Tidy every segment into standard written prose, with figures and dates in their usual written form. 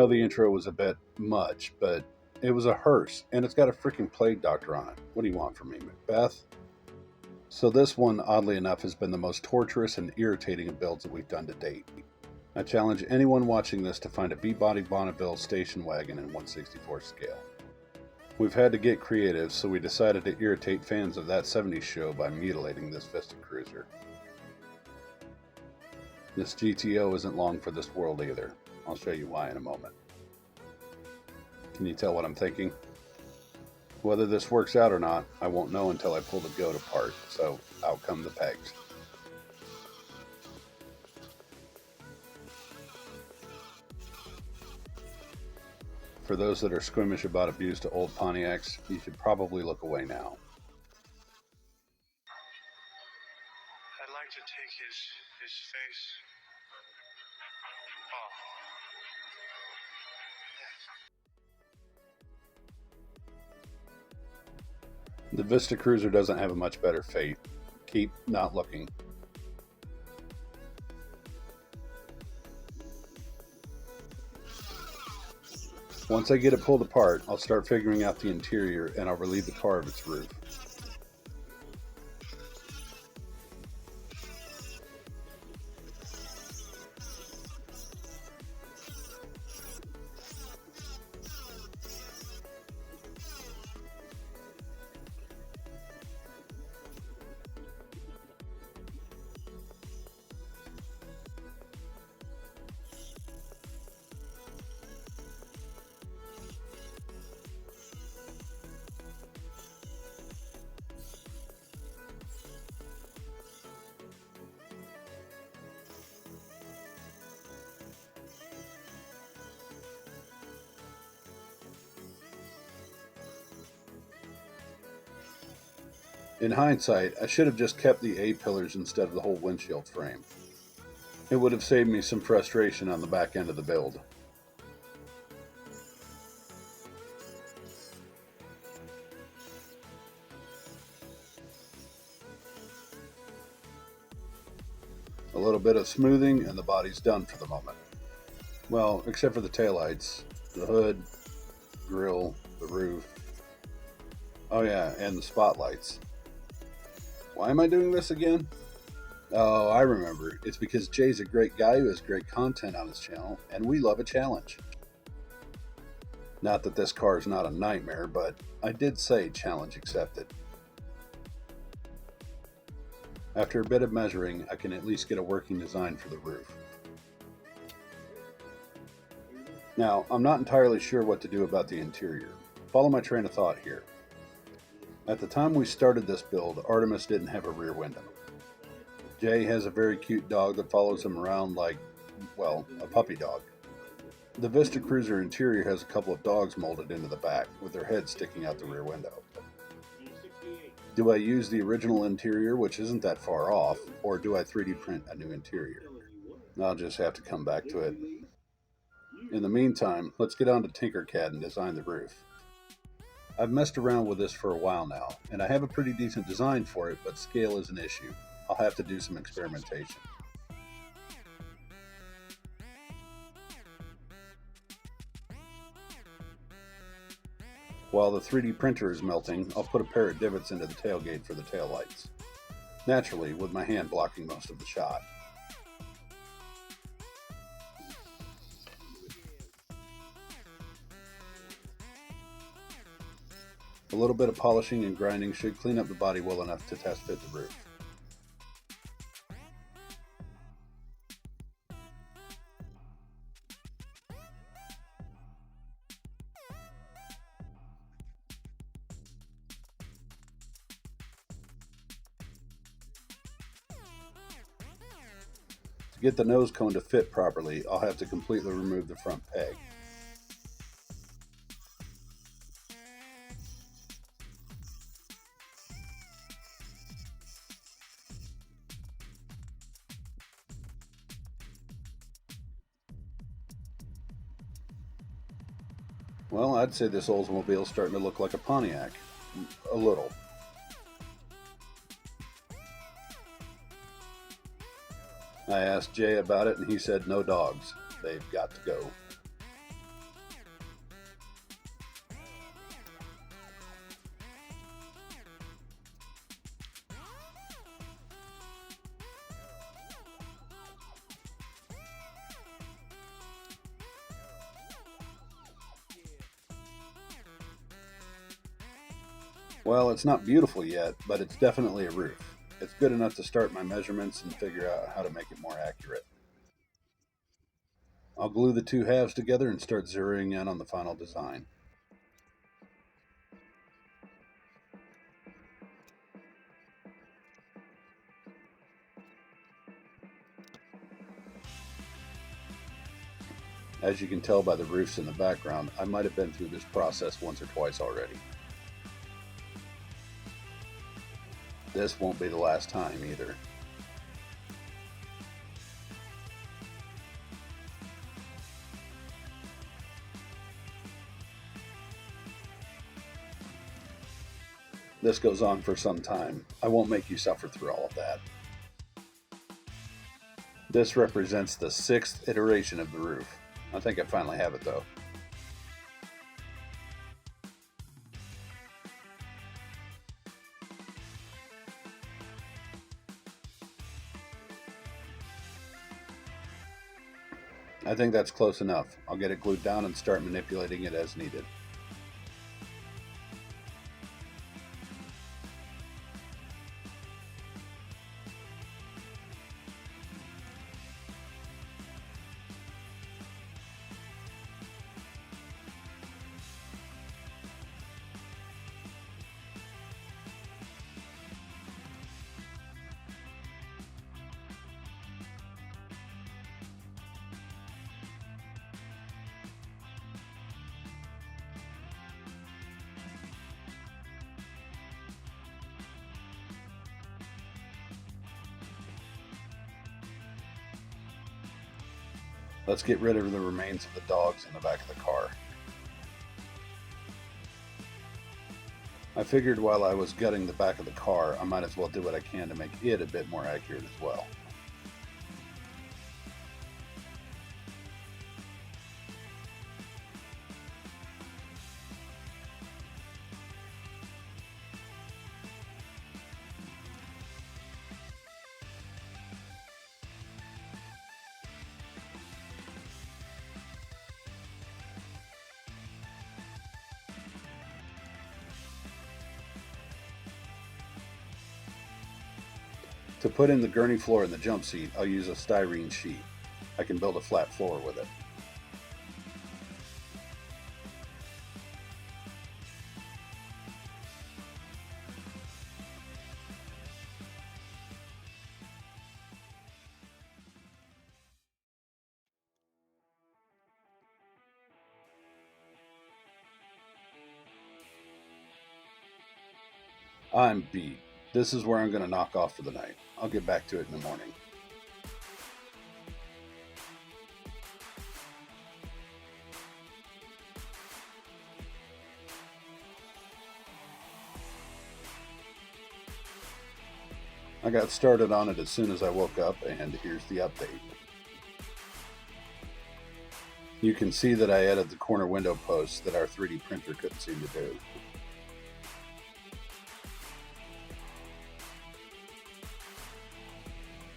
know the intro was a bit much, but it was a hearse, and it's got a freaking plague doctor on it. What do you want from me, Macbeth? So this one, oddly enough, has been the most torturous and irritating of builds that we've done to date. I challenge anyone watching this to find a B-body Bonneville station wagon in 1/64 scale. We've had to get creative, so we decided to irritate fans of that 70s show by mutilating this Vista Cruiser. This GTO isn't long for this world either. I'll show you why in a moment. Can you tell what I'm thinking? Whether this works out or not, I won't know until I pull the goat apart, so out come the pegs. For those that are squeamish about abuse to old Pontiacs, you should probably look away now. I'd like to take his face off. The Vista Cruiser doesn't have a much better fate. Keep not looking. Once I get it pulled apart, I'll start figuring out the interior and I'll relieve the car of its roof. In hindsight, I should have just kept the A-pillars instead of the whole windshield frame. It would have saved me some frustration on the back end of the build. A little bit of smoothing and the body's done for the moment. Well, except for the taillights, the hood, grille, the roof. Oh yeah, and the spotlights. Why am I doing this again? Oh, I remember. It's because Jay's a great guy who has great content on his channel, and we love a challenge. Not that this car is not a nightmare, but I did say challenge accepted. After a bit of measuring, I can at least get a working design for the roof. Now, I'm not entirely sure what to do about the interior. Follow my train of thought here. At the time we started this build, Artemus didn't have a rear window. Jay has a very cute dog that follows him around like, well, a puppy dog. The Vista Cruiser interior has a couple of dogs molded into the back, with their heads sticking out the rear window. Do I use the original interior, which isn't that far off, or do I 3D print a new interior? I'll just have to come back to it. In the meantime, let's get on to Tinkercad and design the roof. I've messed around with this for a while now, and I have a pretty decent design for it, but scale is an issue. I'll have to do some experimentation. While the 3D printer is melting, I'll put a pair of divots into the tailgate for the taillights. Naturally, with my hand blocking most of the shot. A little bit of polishing and grinding should clean up the body well enough to test fit the roof. To get the nose cone to fit properly, I'll have to completely remove the front peg. Well, I'd say this Oldsmobile's starting to look like a Pontiac. A little. I asked Jay about it and he said no dogs. They've got to go. Well, it's not beautiful yet, but it's definitely a roof. It's good enough to start my measurements and figure out how to make it more accurate. I'll glue the two halves together and start zeroing in on the final design. As you can tell by the roofs in the background, I might have been through this process once or twice already. This won't be the last time either. This goes on for some time. I won't make you suffer through all of that. This represents the 6th iteration of the roof. I think I finally have it though. I think that's close enough. I'll get it glued down and start manipulating it as needed. Let's get rid of the remains of the dogs in the back of the car. I figured while I was gutting the back of the car, I might as well do what I can to make it a bit more accurate as well. To put in the gurney floor and the jump seat, I'll use a styrene sheet. I can build a flat floor with it. I'm beat. This is where I'm going to knock off for the night. I'll get back to it in the morning. I got started on it as soon as I woke up, and here's the update. You can see that I added the corner window posts that our 3D printer couldn't seem to do.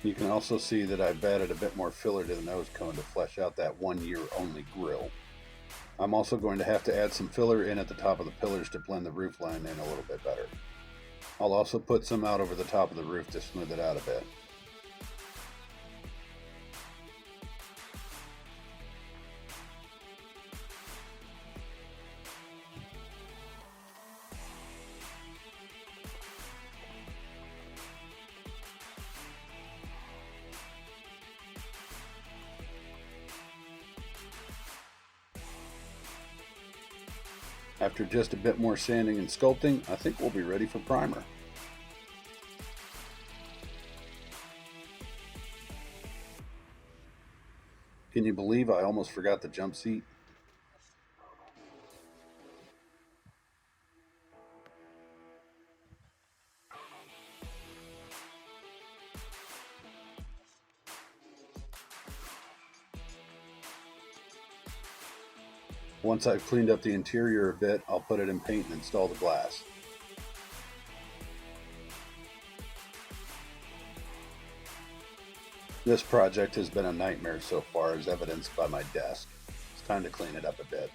You can also see that I've added a bit more filler to the nose cone to flesh out that 1 year only grille. I'm also going to have to add some filler in at the top of the pillars to blend the roof line in a little bit better. I'll also put some out over the top of the roof to smooth it out a bit. After just a bit more sanding and sculpting, I think we'll be ready for primer. Can you believe I almost forgot the jump seat? Once I've cleaned up the interior a bit, I'll put it in paint and install the glass. This project has been a nightmare so far, as evidenced by my desk. It's time to clean it up a bit.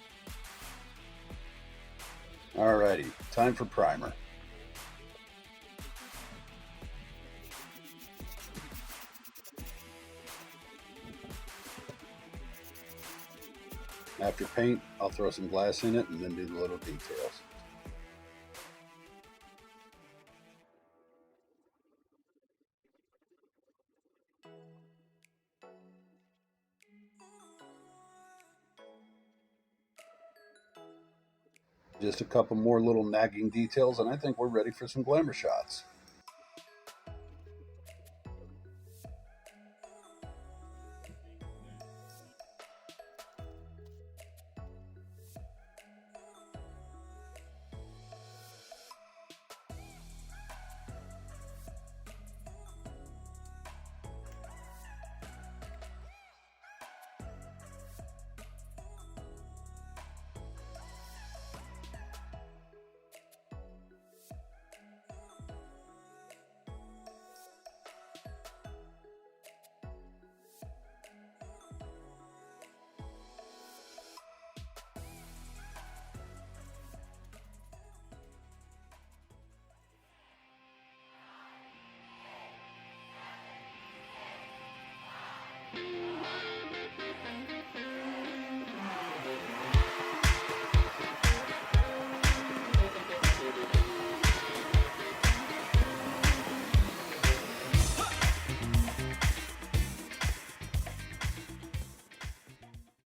Alrighty, time for primer. After paint, I'll throw some glass in it and then do the little details. Just a couple more little nagging details, and I think we're ready for some glamour shots.